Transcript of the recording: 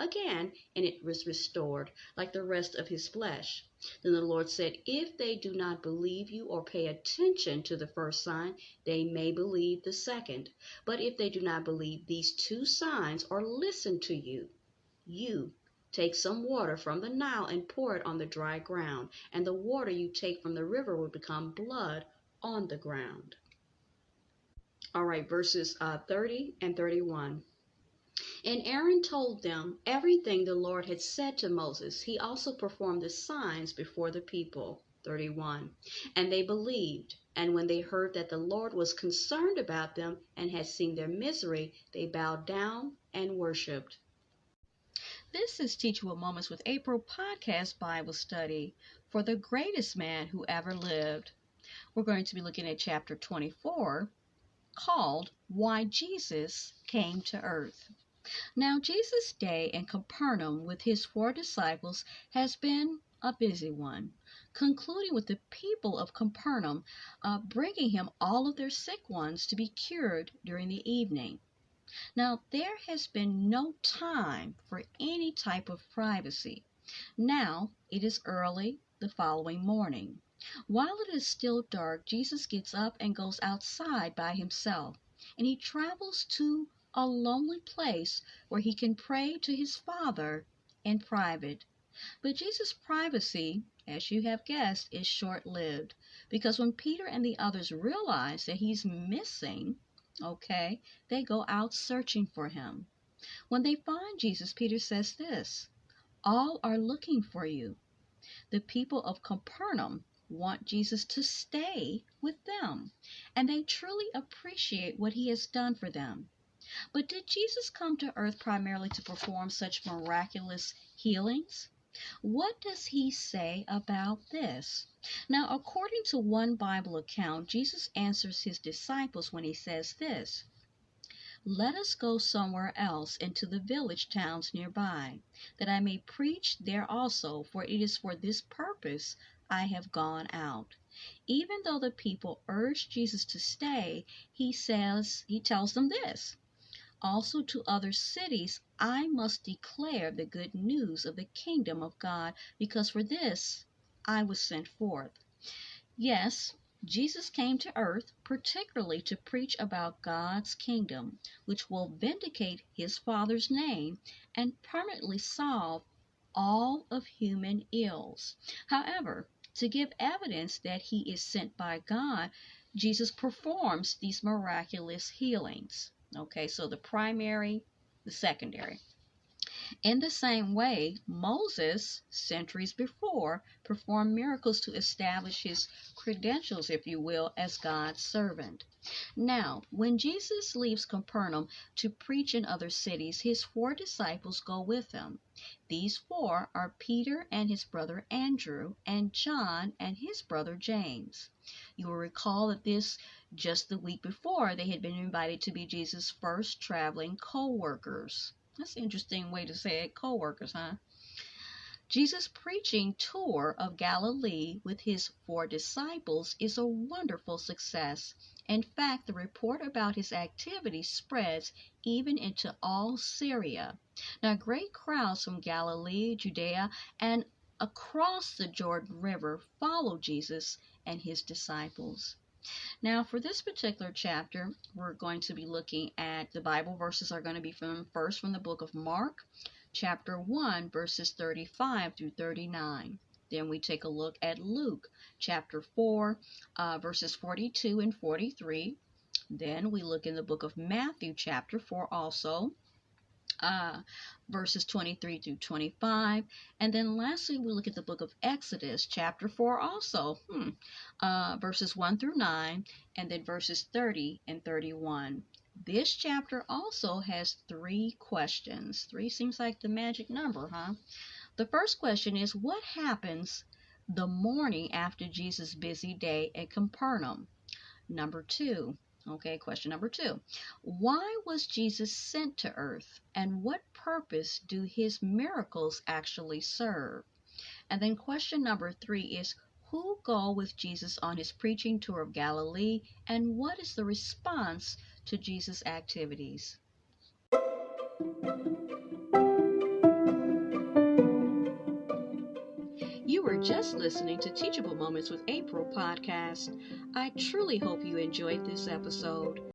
again, and it was restored, like the rest of his flesh. Then the Lord said, if they do not believe you or pay attention to the first sign, they may believe the second. But if they do not believe these two signs or listen to you, you take some water from the Nile and pour it on the dry ground, and the water you take from the river will become blood on the ground. All right, verses 30 and 31. And Aaron told them everything the Lord had said to Moses. He also performed the signs before the people. 31. And they believed. And when they heard that the Lord was concerned about them and had seen their misery, they bowed down and worshiped. This is Teachable Moments with April podcast Bible study for the greatest man who ever lived. We're going to be looking at chapter 24, called Why Jesus Came to Earth. Now, Jesus' day in Capernaum with his 4 disciples has been a busy one, concluding with the people of Capernaum bringing him all of their sick ones to be cured during the evening. Now, there has been no time for any type of privacy. Now, it is early the following morning. While it is still dark, Jesus gets up and goes outside by himself, and he travels to a lonely place where he can pray to his Father in private. But Jesus' privacy, as you have guessed, is short-lived, because when Peter and the others realize that he's missing, they go out searching for him. When they find Jesus, Peter says this, all are looking for you. The people of Capernaum want Jesus to stay with them, and they truly appreciate what he has done for them. But did Jesus come to earth primarily to perform such miraculous healings? What does he say about this? Now, according to one Bible account, Jesus answers his disciples when he says this, let us go somewhere else into the village towns nearby, that I may preach there also, for it is for this purpose I have gone out. Even though the people urged Jesus to stay, he tells them this, also to other cities I must declare the good news of the kingdom of God, because for this I was sent forth. Yes, Jesus came to earth particularly to preach about God's kingdom, which will vindicate his Father's name and permanently solve all of human ills. However, to give evidence that he is sent by God, Jesus performs these miraculous healings. So the primary, the secondary. In the same way, Moses, centuries before, performed miracles to establish his credentials, if you will, as God's servant. Now, when Jesus leaves Capernaum to preach in other cities, his 4 disciples go with him. These 4 are Peter and his brother Andrew, and John and his brother James. You will recall that just the week before, they had been invited to be Jesus' first traveling co-workers. That's an interesting way to say it, co-workers, huh? Jesus' preaching tour of Galilee with his 4 disciples is a wonderful success. In fact, the report about his activities spreads even into all Syria. Now, great crowds from Galilee, Judea, and across the Jordan River follow Jesus and his disciples. Now, for this particular chapter, we're going to be looking at the Bible verses are going to be first from the book of Mark, chapter 1, verses 35 through 39. Then we take a look at Luke, chapter 4, verses 42 and 43. Then we look in the book of Matthew, chapter 4 also, verses 23 through 25. And then lastly, we look at the book of Exodus, chapter 4 also, verses 1 through 9, and then verses 30 and 31. This chapter also has 3 questions. 3 seems like the magic number, huh? The first question is, what happens the morning after Jesus' busy day at Capernaum? Number 2. Question number 2. Why was Jesus sent to earth, and what purpose do his miracles actually serve? And then question number 3 is, who go with Jesus on his preaching tour of Galilee, and what is the response to Jesus' activities? You were just listening to Teachable Moments with April podcast. I truly hope you enjoyed this episode.